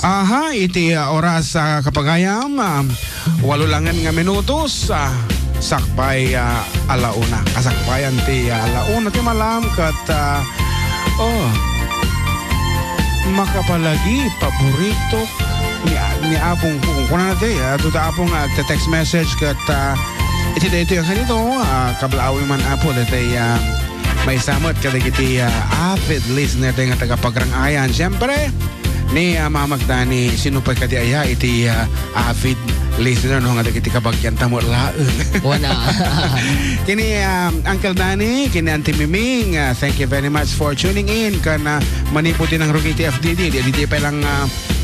Aha, iti oras sa kapagayam, walo langan nga minutos, sakpay alauna. Kasakpayan ti alauna ti malam kat, makapalagi, paborito ni Apong kung natin, tuta Apong text message kat, iti dito yung kanito, kablaawi man Apo, dito may samot kada kiti avid listener tayo nga tagapagrangayan. Siyempre, ni mamagdani sinupay kadi aya iti avid listener no nga kiti kabagyan tamo laeng. Wala. Kini Uncle Danny, kini Auntie Miming, thank you very much for tuning in kana maniputi ng Rugiti FDD. Di pa lang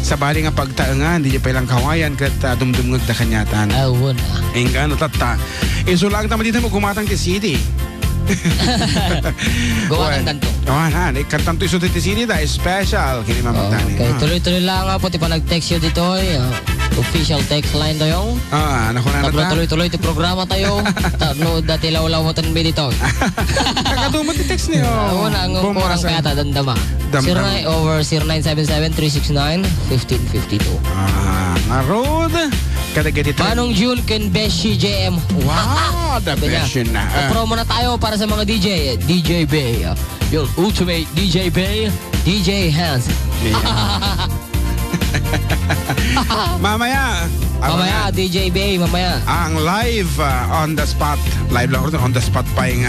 sa bali nga pagtaengan, di pa lang kawayan ket dumdumngeg da kanyatan. Wala. Ingano tata. Isulang tama dito mo gumatang ti CD. Gawa ng ganto. Kantang to iso ti CD da special kini mamagdani. Okay, tuloy-tuloy lang po ti pa nag-text yo dito official text line tayo. Nakunan na. Tuloy-tuloy ti programa tayo. No dati law-law mo tan dito. Nakadumot ti text niyo. Wala ang kurang kaya ta dandama. 09/0977-369-1552. Road. Kadagiti Manong June ken Beshi JM. Wow, the Beshi na. Promo na tayo para sa mga DJ. DJ Bay. Yung ultimate DJ Bay. DJ Hans. Mamaya, DJ Bay, mamaya. Ang live on the spot. Live lang on the spot pa yung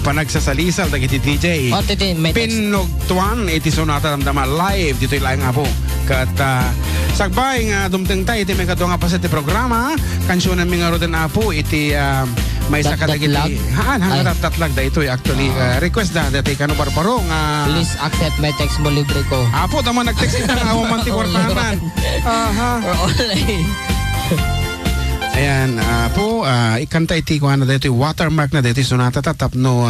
panagsasalisal dagiti DJ. Pinugtuan, iti sonata ramdama live. Dito yung nga po. Kat sagbay nga dumteng tayo iti may kato nga pa sa iti programa. Kansyonan mi nga ro din po iti may sa kadagiti. Hanggang tatlag da ito actually. Request da dati kano parparo nga. Please accept my text mo libre ko. Apo, tama nag-text kita nga awaman ti kwartanan. Or online. Ayan, po, ikanta iti ko na dito watermark na dito sonata tatap no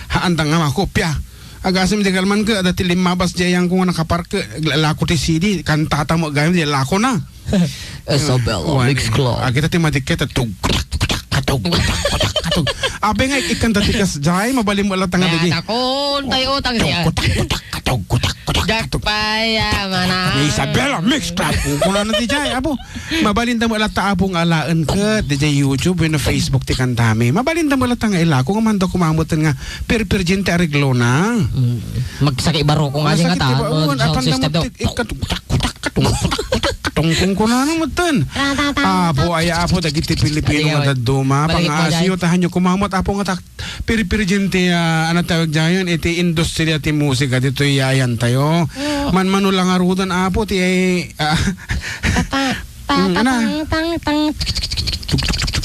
haandang nga makopya. Agasim di kalman ka dati limabas diyang kung nakapark lako ti CD kantata mo gayam di lako na. Isabella Mix Club. Kita ti madiketa tug katug. Abe nga ikanta ti kas jay mabalim mo latang nga di. Takon tayo utang siya. Jakpaya mana. Isabella Mix Club. Kung ano ti jay abo. Mabalinda mo lata abong alaan ket di YouTube no Facebook ti kantami. Mabalinda mo lata nga ila kung mando kumamutan nga perperjin ti ariglo na. Magsaki baro ko nga siya nga ta. System daw. Tungkong ko na naman tan. Apo aya apo dagiti Pilipino nga daduma pangasyo tahan nyo kumamot apo nga perperjin ti ano tawag jayon iti industriya ti musika dito yayan tayo. Man lang arudan apo ti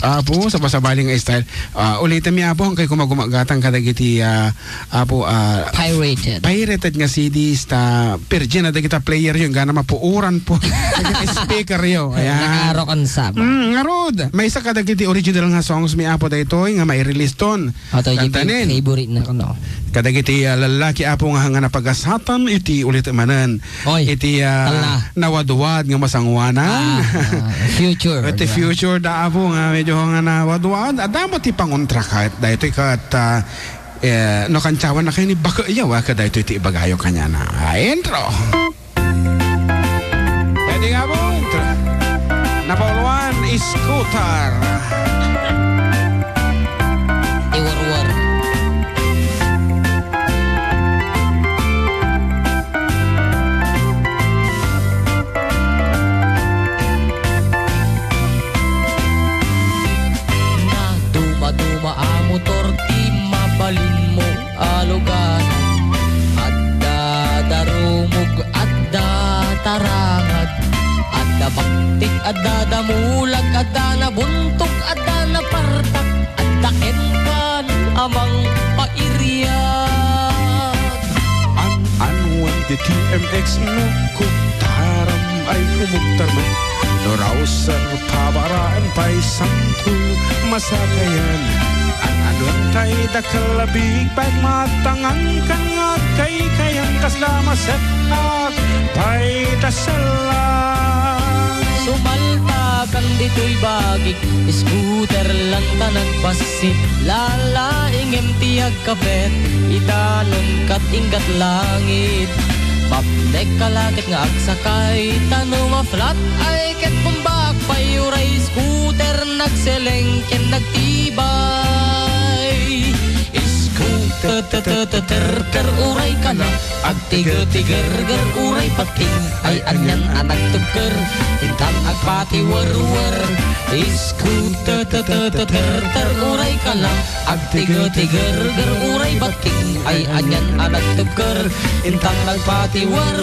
Apo, sa pasabaling nga style. Ulitin mi apo, kay kumagumagatang kadagiti apo, pirated nga CDs ta Virgin na dagita player yun, gana mapuuran po. Dagiti speaker yun. Nakarokan sa ba? Ngarod. May isa kadagiti original nga songs mi apo dayto nga mai-release ton. Kantanin. Favorite na ko no. Kadagiti lalaki apo nga napagasatan iti ulit manan. Iti nawadwad nga masangwanan. Future. Iti future da apo nga medyo nga nawadwad. Adamo ti pangontra kahit dahito kat no kantsawan na kayo ni baka iyawa ka dahito iti ibagayo kanya na. Intro! Pwede nga po. Napauluan, scooter. Iwar-war. Duma ang motor ti mabalin mo alugan at dadarumog at datarangad at dabaktik at dadamulag at danabuntok at danapartak at dakenkan amang pairiyan. An-anwan di TMX no kutaram ay kumugtar man Norauser pabaraan pa'y sampu masakayan. Ang anong tayo dakalabig pagmatangan kan nga kay kayang kaslamaset at pa'y tasalan. Sumalta kan dito'y bagig, scooter lang ta nagbasit, lalaing empty agkapet, itanon kat ingat langit. Babdek kalakit nga agsakay tanong flat ay ket pumbak payuray scooter nagseleng ken nagtibay scooter ter uray ka na agtiger uray pating ay anyan anak tugker intang agpati wer scooter ter uray ka na agtiger uray pating ay anyan anak tugker intang agpati wer.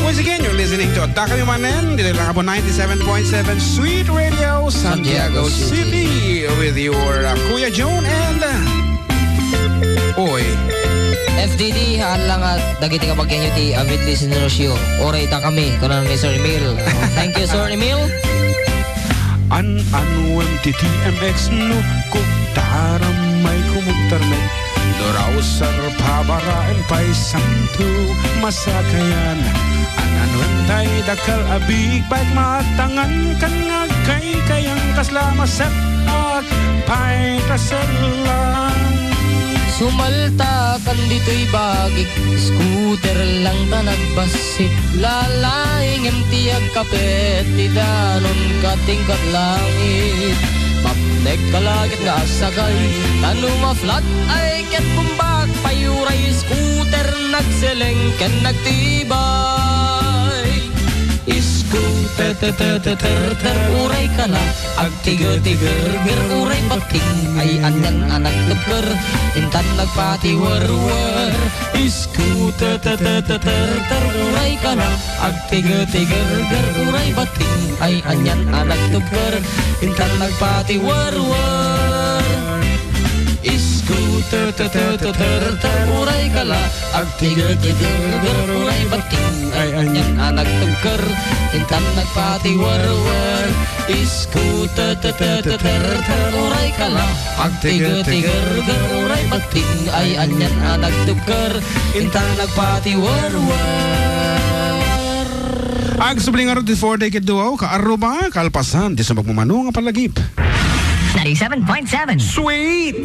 Once again, you're listening to Ataka Manen, dito lang po 97.7 Sweet Radio, Santiago City, with your Kuya June and Oy. FDD, lang at dagiti ka pagkanyo ti avid listeners yo. Oray ta kami, kunan ni Sir Emil. Thank you, Sir Emil. Anuem ti TMX no, kuktaram may kumugtarme. Doraw sar pabaraen pa'y santo masakayan. Anuem tay dakal abig baik matangan kan ngagkay kayang kaslamaset at pa'y kasalan. Sumalta kan dito'y bagik scooter lang ta nagbasit lalaing emtiyag kapet ti danon katingkat langit babnek kalagit nga asagay tanong flat ay ket bumbak payuray scooter nagseleng ken nagtibay scooter ter uray ka na agtiger uray pating ay anyan anak tugker intan nagpati wer scooter ter uray ka na agtiger uray pating ay anyan anak tugker intan nagpati wer scooter ter uray ka na agtiger uray pating ay anyan anak tugker intan nagpati wer scooter ter uray ka na agtiger uray pating ay anyan anak tugker intan nagpati wer. Ag subling araw di 4 decade duo ka aruba kalpasan di sa magmumano nga palagip 97.7 Sweet